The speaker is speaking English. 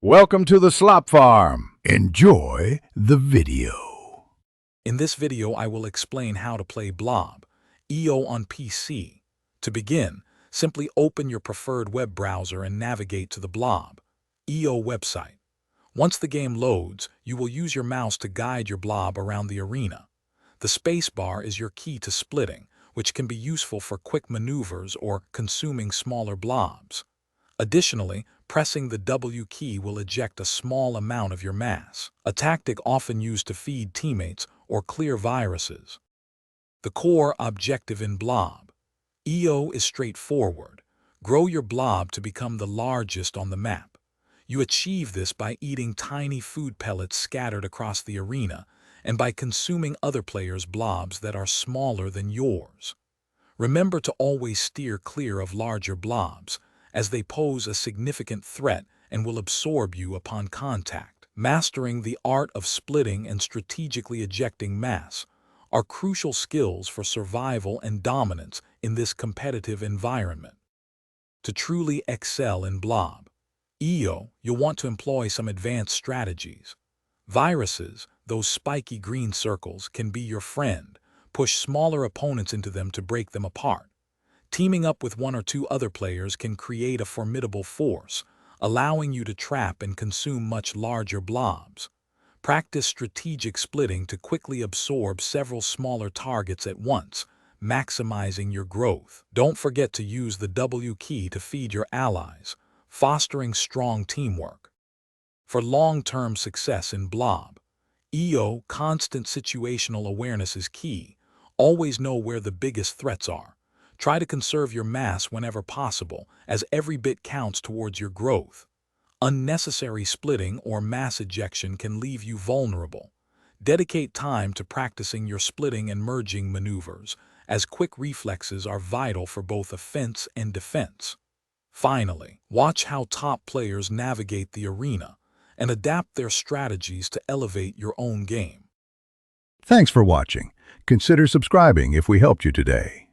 Welcome to the Slop Farm. Enjoy the video. In this video, I will explain how to play Blob EO on PC. To begin, simply open your preferred web browser and navigate to the Blob EO website. Once the game loads, you will use your mouse to guide your blob around the arena. The spacebar is your key to splitting, which can be useful for quick maneuvers or consuming smaller blobs. Additionally, pressing the W key will eject a small amount of your mass, a tactic often used to feed teammates or clear viruses. The core objective in Blob EO is straightforward. Grow your blob to become the largest on the map. You achieve this by eating tiny food pellets scattered across the arena and by consuming other players' blobs that are smaller than yours. Remember to always steer clear of larger blobs, as they pose a significant threat and will absorb you upon contact. Mastering the art of splitting and strategically ejecting mass are crucial skills for survival and dominance in this competitive environment. To truly excel in Blob EO, you'll want to employ some advanced strategies. Viruses, those spiky green circles, can be your friend. Push smaller opponents into them to break them apart. Teaming up with one or two other players can create a formidable force, allowing you to trap and consume much larger blobs. Practice strategic splitting to quickly absorb several smaller targets at once, maximizing your growth. Don't forget to use the W key to feed your allies, fostering strong teamwork. For long-term success in Blob EO, constant situational awareness is key. Always know where the biggest threats are. Try to conserve your mass whenever possible, as every bit counts towards your growth. Unnecessary splitting or mass ejection can leave you vulnerable. Dedicate time to practicing your splitting and merging maneuvers, as quick reflexes are vital for both offense and defense. Finally, watch how top players navigate the arena and adapt their strategies to elevate your own game. Thanks for watching. Consider subscribing if we helped you today.